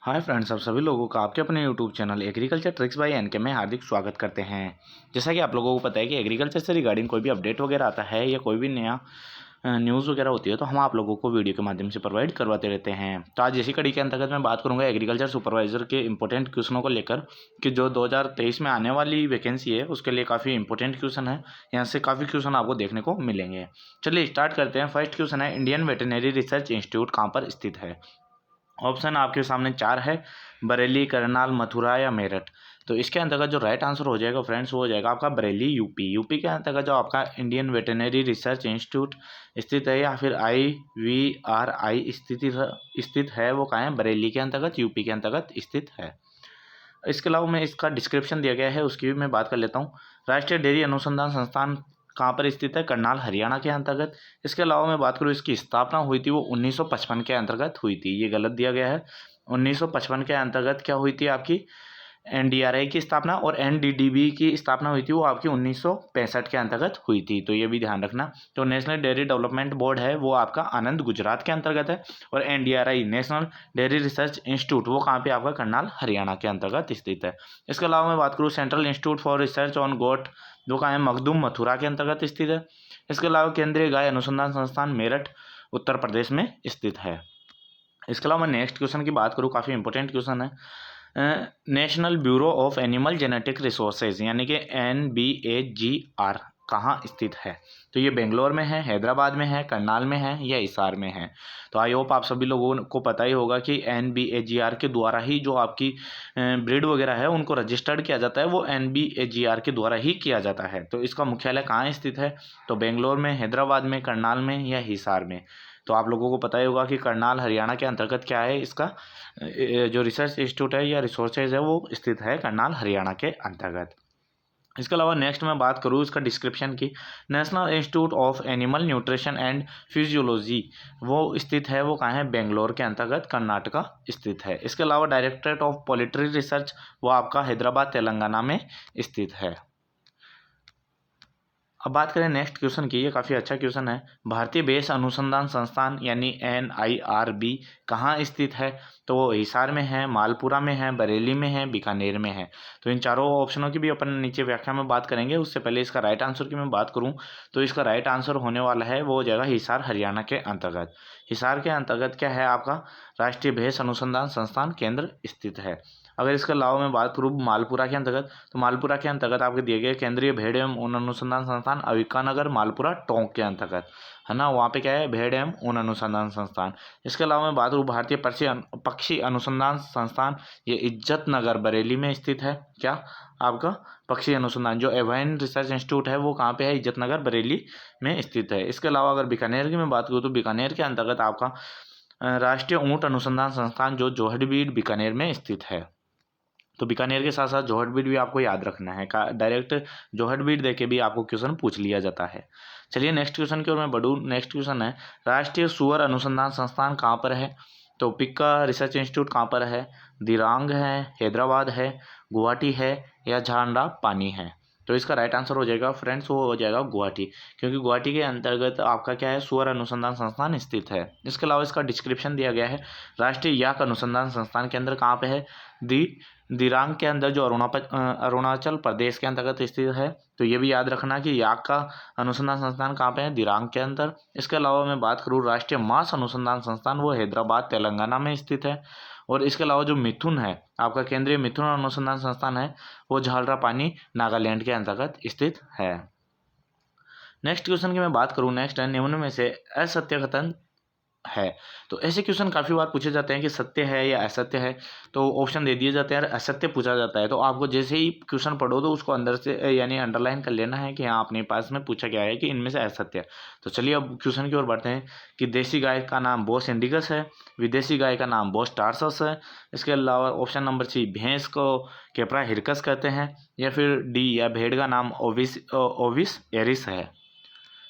Hi friends, आप सभी लोगों का आपके अपने YouTube channel agriculture tricks by NK में हार्दिक स्वागत करते हैं। जैसा कि आप लोगों को पता है कि एग्रीकल्चर से रिगार्डिंग कोई भी अपडेट वगैरह आता है या कोई भी नया न्यूज़ वगैरह होती है तो हम आप लोगों को वीडियो के माध्यम से प्रोवाइड करवाते रहते हैं। तो आज इसी कड़ी के अंतर्गत मैं बात करूंगा एग्रीकल्चर सुपरवाइजर के इंपॉर्टेंट क्वेश्चनों को लेकर कि जो 2023 में आने वाली वैकेंसी है उसके लिए काफ़ी इंपॉर्टेंट क्वेश्चन है। यहाँ से काफ़ी क्वेश्चन आपको देखने को मिलेंगे। चलिए स्टार्ट करते हैं। फर्स्ट क्वेश्चन है, इंडियन वेटरनरी रिसर्च इंस्टीट्यूट कहाँ पर स्थित है? ऑप्शन आपके सामने 4 है, बरेली, करनाल, मथुरा या मेरठ। तो इसके अंतर्गत जो राइट आंसर हो जाएगा फ्रेंड्स वो हो जाएगा आपका बरेली यूपी के अंतर्गत जो आपका इंडियन वेटरनरी रिसर्च इंस्टीट्यूट स्थित है या फिर IVRI स्थित है वो कहाँ है? बरेली के अंतर्गत यूपी के अंतर्गत स्थित है। इसके अलावा मैं इसका डिस्क्रिप्शन दिया गया है उसकी भी मैं बात कर लेता हूँ। राष्ट्रीय डेयरी अनुसंधान संस्थान कहाँ पर स्थित है? करनाल हरियाणा के अंतर्गत। इसके अलावा मैं बात करूँ इसकी स्थापना हुई थी वो 1955 के अंतर्गत हुई थी, ये गलत दिया गया है। 1955 के अंतर्गत क्या हुई थी आपकी? NDRI की स्थापना, और NDDB की स्थापना हुई थी वो आपकी 1965 के अंतर्गत हुई थी, तो ये भी ध्यान रखना। तो नेशनल डेयरी डेवलपमेंट बोर्ड है वो आपका आनंद गुजरात के अंतर्गत है, और NDRI national dairy research institute वो कहाँ पे आपका? करनाल हरियाणा के अंतर्गत स्थित है। इसके अलावा मैं बात करूँ central institute for research on goat जो कहाँ है? मखदूम मथुरा के अंतर्गत स्थित है। इसके अलावा केंद्रीय गाय अनुसंधान संस्थान मेरठ उत्तर प्रदेश में स्थित है। इसके अलावा मैं नेक्स्ट क्वेश्चन की बात करूँ, काफ़ी इंपॉर्टेंट क्वेश्चन है। National bureau of animal genetic resources यानी कि NBAGR कहाँ स्थित है? तो ये बेंगलोर में है, हैदराबाद में है, करनाल में है या हिसार में है? तो आई होप आप सभी लोगों को पता ही होगा कि NBAGR के द्वारा ही जो आपकी ब्रीड वगैरह है उनको रजिस्टर्ड किया जाता है, वो NBAGR के द्वारा ही किया जाता है। तो इसका मुख्यालय कहाँ स्थित है? तो बेंगलोर में, हैदराबाद में, करनाल में या हिसार में? तो आप लोगों को पता ही होगा कि करनाल हरियाणा के अंतर्गत क्या है, इसका जो रिसर्च इंस्टीट्यूट है या रिसोर्सेज है वो स्थित है करनाल हरियाणा के अंतर्गत। इसके अलावा नेक्स्ट मैं बात करूँ इसका डिस्क्रिप्शन की, national institute of animal nutrition and physiology वो स्थित है वो कहाँ है? बेंगलोर के अंतर्गत कर्नाटका स्थित है। इसके अलावा डायरेक्टरेट ऑफ पोल्ट्री रिसर्च वो आपका हैदराबाद तेलंगाना में स्थित है। अब बात करें नेक्स्ट क्वेश्चन की, ये काफ़ी अच्छा क्वेश्चन है। भारतीय बेस अनुसंधान संस्थान यानी NIRB कहाँ स्थित है? तो वो हिसार में है, मालपुरा में है, बरेली में है, बीकानेर में है। तो इन चारों ऑप्शनों की भी अपन नीचे व्याख्या में बात करेंगे। उससे पहले इसका राइट आंसर की मैं बात करूँ तो इसका राइट आंसर होने वाला है वो हो जाएगा हिसार हरियाणा के अंतर्गत। हिसार के अंतर्गत क्या है आपका? राष्ट्रीय भेष अनुसंधान संस्थान केंद्र स्थित है। अगर इसके अलावा मैं बात करूँ मालपुरा के अंतर्गत, तो मालपुरा के अंतर्गत आपके दिए गए केंद्रीय भेड़ एवं ऊन अनुसंधान संस्थान अविकानगर मालपुरा टोंक के अंतर्गत है ना, वहाँ पे क्या है? भेड़ एवं ऊन अनुसंधान संस्थान। इसके अलावा मैं बात करूँ भारतीय पक्षी अनुसंधान संस्थान, ये इज्जत नगर बरेली में स्थित है। क्या आपका? पक्षी अनुसंधान जो एवाइन रिसर्च इंस्टीट्यूट है वो कहाँ पे है? इज्जत नगर बरेली में स्थित है। इसके अलावा अगर बीकानेर की मैं बात करूँ तो बीकानेर के अंतर्गत आपका राष्ट्रीय ऊँट अनुसंधान संस्थान जो जोहड़बीड़ बीकानेर में स्थित है। तो बीकानेर के साथ साथ जोहड़बीड़ भी आपको याद रखना है, डायरेक्ट जोहड़बीड़ देके भी आपको क्वेश्चन पूछ लिया जाता है। चलिए नेक्स्ट क्वेश्चन की ओर मैं बढ़ूँ। नेक्स्ट क्वेश्चन है, राष्ट्रीय सुअर अनुसंधान संस्थान कहाँ पर है? तो पिक्का रिसर्च इंस्टीट्यूट कहाँ पर है? दिरांग है, हैदराबाद है, गुवाहाटी है या झांडा पानी है? तो इसका राइट आंसर हो जाएगा फ्रेंड्स वो हो जाएगा गुवाहाटी, क्योंकि गुवाहाटी के अंतर्गत आपका क्या है? सुअर अनुसंधान संस्थान स्थित है। इसके अलावा इसका डिस्क्रिप्शन दिया गया है, राष्ट्रीय याक अनुसंधान संस्थान केंद्र कहाँ पे है? दिरांग के अंदर जो अरुणाचल प्रदेश के अंतर्गत स्थित है। तो ये भी याद रखना कि याक का अनुसंधान संस्थान कहाँ पे है? दिरांग के अंदर। इसके अलावा मैं बात करूँ राष्ट्रीय मांस अनुसंधान संस्थान वो हैदराबाद तेलंगाना में स्थित है। और इसके अलावा जो मिथुन है आपका केंद्रीय मिथुन अनुसंधान संस्थान है वो झालरापानी नागालैंड के अंतर्गत स्थित है। नेक्स्ट क्वेश्चन की मैं बात करूँ, नेक्स्ट है, निम्न में से असत्य कथन है। तो ऐसे क्वेश्चन काफ़ी बार पूछे जाते हैं कि सत्य है या असत्य है, तो ऑप्शन दे दिए जाते हैं और असत्य पूछा जाता है। तो आपको जैसे ही क्वेश्चन पढ़ो तो उसको अंदर से यानी अंडरलाइन कर लेना है कि हाँ अपने पास में पूछा गया है कि इनमें से असत्य है। तो चलिए अब क्वेश्चन की ओर बढ़ते हैं कि देसी गाय का नाम बोस इंडिगस है, विदेशी गाय का नाम बोस टारसस है। इसके अलावा ऑप्शन नंबर सी, भैंस को केपरा हिरकस कहते हैं, या फिर डी या भेड़ का नाम ओविस एरिस है।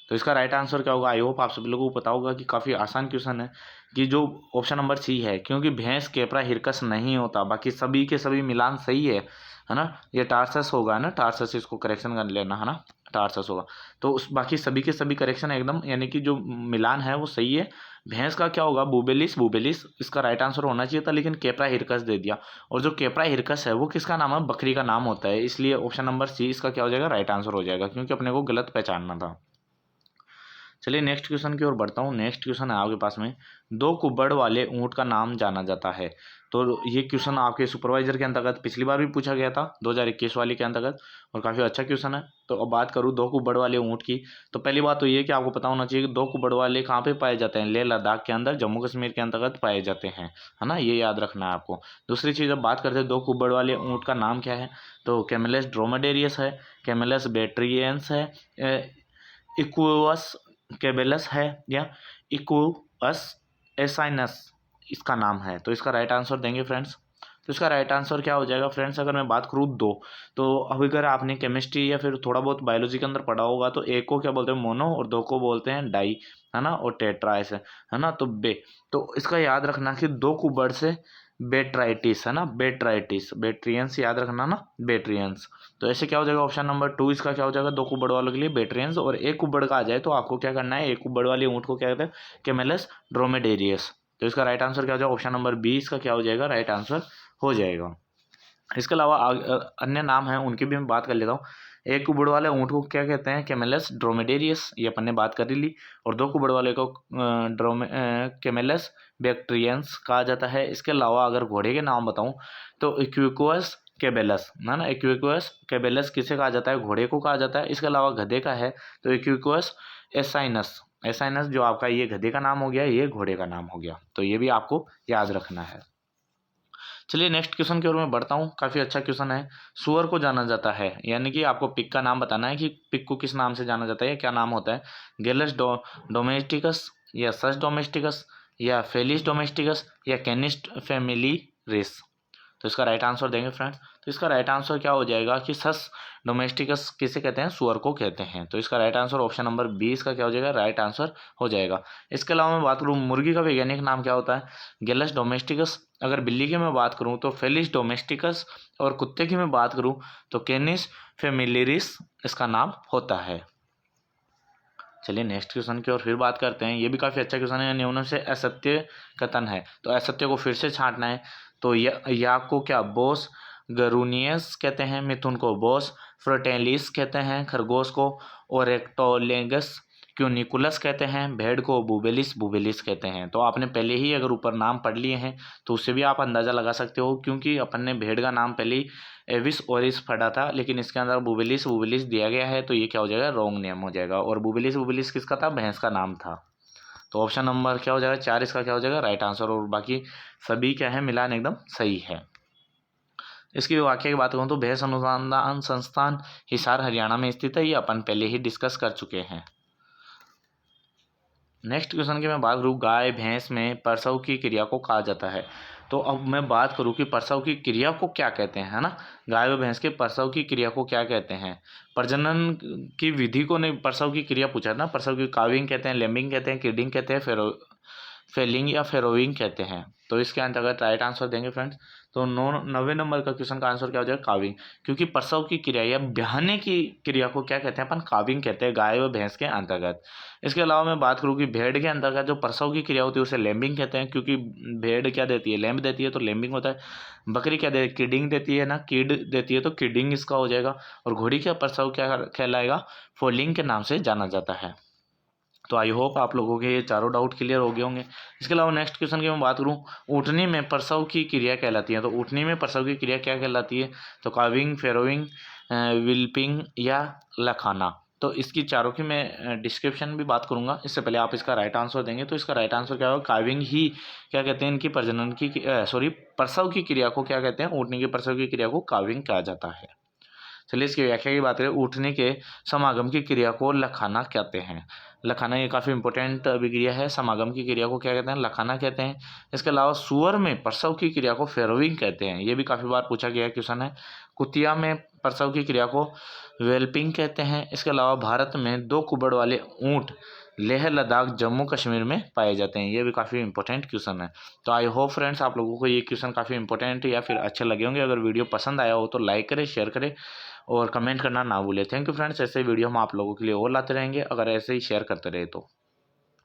तो इसका राइट आंसर क्या होगा? आई होप आप सभी लोगों को पता होगा कि काफ़ी आसान क्वेश्चन है कि जो ऑप्शन नंबर सी है, क्योंकि भैंस केपरा हिरकस नहीं होता, बाकी सभी के सभी मिलान सही है ना। ये टार्सस होगा ना, टार्सस, इसको करेक्शन कर लेना है ना, टार्सस होगा। तो उस बाकी सभी के सभी करेक्शन एकदम यानी कि जो मिलान है वो सही है। भैंस का क्या होगा, बुबेलिस, बुबेलिस इसका राइट आंसर होना चाहिए था, लेकिन केप्रा हिरकस दे दिया। और जो केप्रा हिरकस है वो किसका नाम है, बकरी का नाम होता है, इसलिए ऑप्शन नंबर सी इसका क्या हो जाएगा, राइट आंसर हो जाएगा, क्योंकि अपने को गलत पहचानना था। चलिए नेक्स्ट क्वेश्चन की ओर बढ़ता हूँ। नेक्स्ट क्वेश्चन है आपके पास में, दो कुब्बड़ वाले ऊँट का नाम जाना जाता है। तो ये क्वेश्चन आपके सुपरवाइजर के अंतर्गत पिछली बार भी पूछा गया था 2021 वाले के अंतर्गत, और काफ़ी अच्छा क्वेश्चन है। तो अब बात करूँ दो कुब्बड़ वाले ऊँट की, तो पहली बात तो ये कि आपको पता होना चाहिए कि दो कुब्बड़ वाले कहाँ पे पाए जाते हैं, लेह लद्दाख के अंदर, जम्मू कश्मीर के अंतर्गत पाए जाते हैं, है ना, ये याद रखना है आपको। दूसरी चीज़, अब बात करते हैं दो कुब्बड़ वाले ऊँट का नाम क्या है, तो कैमेलस ड्रोमेडेरियस है, कैमेलस बेट्रियंस है, इक्वस केबेलस है, या इक्वस एसाइनस इसका नाम है। तो इसका राइट आंसर देंगे फ्रेंड्स। तो इसका राइट आंसर क्या हो जाएगा फ्रेंड्स, अगर मैं बात करूँ दो, तो अब अगर आपने केमिस्ट्री या फिर थोड़ा बहुत बायोलॉजी के अंदर पढ़ा होगा तो एक को क्या बोलते हैं मोनो, और दो को बोलते हैं डाई, है ना, और टेट्रा ऐसे, है ना। तो तो इसका याद रखना कि दो कुबड़ से बेट्राइटिस, है ना, बेट्राइटिस, बेट्रियंस याद रखना ना, बेट्रियंस। तो ऐसे क्या हो जाएगा, ऑप्शन नंबर 2 इसका क्या हो जाएगा, दो कुबड़ वालों के लिए बेट्रियंस। और एक कुबड़ का आ जाए तो आपको क्या करना है, एक कुबड़ वाले ऊँट को क्या कहते हैं, कैमेलस ड्रोमेडेरियस। तो इसका राइट आंसर क्या हो जाएगा, ऑप्शन नंबर बी इसका क्या हो जाएगा, राइट आंसर हो जाएगा। इसके अलावा अन्य नाम हैं उनकी भी मैं बात कर लेता हूँ। एक कुबड़ वाले ऊँट को क्या कहते हैं, कैमेलस ड्रोमेडेरियस, ये अपन ने बात कर ही ली। और दो कुबड़ वाले को कैमेलस बैक्ट्रियंस कहा जाता है। इसके अलावा अगर घोड़े के नाम बताऊं तो इक्विकोस केबेलस, है ना, इक्विकोस केबेलस किसे कहा जाता है, घोड़े को कहा जाता है। इसके अलावा गधे का है तो इक्विकोस एसाइनस, एसाइनस जो आपका ये गधे का नाम हो गया, ये घोड़े का नाम हो गया। तो ये भी आपको याद रखना है। चलिए नेक्स्ट क्वेश्चन की ओर मैं बढ़ता हूँ। काफ़ी अच्छा क्वेश्चन है। सुअर को जाना जाता है, यानी कि आपको पिग का नाम बताना है कि पिग को किस नाम से जाना जाता है, क्या नाम होता है, गेलस डोमेस्टिकस, या सस डोमेस्टिकस, या फेलिस डोमेस्टिकस, या कैनिस फैमिलीरिस। तो इसका राइट आंसर देंगे फ्रेंड्स। तो इसका राइट आंसर क्या हो जाएगा कि सस डोमेस्टिकस किसे कहते हैं, सुअर को कहते हैं। तो इसका right answer option number B इसका क्या हो जाएगा, राइट आंसर हो जाएगा। इसके अलावा मैं बात करूँ मुर्गी का वैज्ञानिक नाम क्या होता है, गेलस डोमेस्टिकस। अगर बिल्ली की मैं बात करूँ तो फेलिस डोमेस्टिकस, और कुत्ते की मैं बात करूँ तो कैनिस फैमिलिरिस इसका नाम होता है। चलिए नेक्स्ट क्वेश्चन की ओर फिर बात करते हैं। ये भी काफ़ी अच्छा क्वेश्चन है। निम्न से असत्य कथन है, तो असत्य को फिर से छांटना है। तो या को क्या बोस गरूनियस कहते हैं, मिथुन को बोस फ्रोटेलिस कहते हैं, खरगोश को ओरेक्टोलेगस क्यूनिकुलस कहते हैं, भेड़ को बुबेलिस बुबेलिस कहते हैं। तो आपने पहले ही अगर ऊपर नाम पढ़ लिए हैं तो उससे भी आप अंदाज़ा लगा सकते हो, क्योंकि अपन ने भेड़ का नाम पहले ही एविस ओरिस पढ़ा था, लेकिन इसके अंदर बुबेलिस बुबेलिस दिया गया है, तो ये क्या हो जाएगा, रॉन्ग नेम हो जाएगा। और बुबेलिस बुबेलिस किसका था, भैंस का नाम था। तो ऑप्शन नंबर क्या हो जाएगा, 4 इसका क्या हो जाएगा, राइट आंसर। और बाकी सभी क्या है, मिलान एकदम सही है। इसकी वाक्य की बात करूँ तो भैंस अनुसंधान संस्थान हिसार हरियाणा में स्थित है, ये अपन पहले ही डिस्कस कर चुके हैं। नेक्स्ट क्वेश्चन की मैं बात करूँ, गाय भैंस में प्रसव की क्रिया को कहा जाता है। तो अब मैं बात करूँ कि प्रसव की क्रिया को क्या कहते हैं, है ना, गाय व भैंस के प्रसव की क्रिया को क्या कहते हैं। प्रजनन की विधि को नहीं, प्रसव की क्रिया पूछा था ना, प्रसव की काविंग कहते हैं, लेम्बिंग कहते हैं, किडिंग कहते हैं, फेलिंग या फेरोइंग कहते हैं। तो इसके अंतर्गत राइट आंसर देंगे फ्रेंड्स। तो 90 नंबर का क्वेश्चन का आंसर क्या हो जाएगा, काविंग, क्योंकि प्रसव की क्रिया या ब्याहने की क्रिया को क्या कहते हैं, अपन काविंग कहते हैं, गाय व भैंस के अंतर्गत। इसके अलावा मैं बात करूँ कि भेड़ के अंतर्गत जो प्रसव की क्रिया होती है उसे लेम्बिंग कहते हैं, क्योंकि भेड़ क्या देती है, लेम्ब देती है, तो लेम्बिंग होता है। बकरी क्या देती है, किडिंग देती है ना, किड देती है, तो किडिंग इसका हो जाएगा। और घोड़ी का प्रसव क्या कहलाएगा, फोलिंग के नाम से जाना जाता है। तो आई होप आप लोगों के ये चारों डाउट क्लियर हो गए होंगे। इसके अलावा नेक्स्ट क्वेश्चन की मैं बात करूँ, ऊँटनी में प्रसव की क्रिया कहलाती है। तो ऊँटनी में प्रसव की क्रिया क्या कहलाती है, तो काविंग, फेरोइंग, विल्पिंग या लखाना। तो इसकी चारों की मैं डिस्क्रिप्शन भी बात करूंगा, इससे पहले आप इसका राइट आंसर देंगे। तो इसका राइट आंसर क्या होगा, काविंग ही क्या कहते हैं, इनकी प्रजनन की प्रसव की क्रिया को क्या कहते हैं, ऊँटनी की प्रसव की क्रिया को काविंग कहा जाता है। चलिए इसकी व्याख्या की बात करें, उठने के समागम की क्रिया को लखाना कहते हैं। लखाना ये काफ़ी इंपॉर्टेंट अभिक्रिया है। समागम की क्रिया को क्या कहते हैं, लखाना कहते हैं। इसके अलावा सुअर में प्रसव की क्रिया को फेरोइंग कहते हैं, ये भी काफ़ी बार पूछा गया क्वेश्चन है। कुतिया में प्रसव की क्रिया को वेल्पिंग कहते हैं। इसके अलावा भारत में दो कुबड़ वाले ऊँट लेह लद्दाख जम्मू कश्मीर में पाए जाते हैं। ये भी काफ़ी इंपॉर्टेंट क्वेश्चन है। तो आई होप फ्रेंड्स आप लोगों को ये क्वेश्चन काफ़ी इंपॉर्टेंट या फिर अच्छे लगे होंगे। अगर वीडियो पसंद आया हो तो लाइक करें, शेयर करें और कमेंट करना ना भूलें। थैंक यू फ्रेंड्स, ऐसे वीडियो हम आप लोगों के लिए और लाते रहेंगे अगर ऐसे ही शेयर करते रहे तो।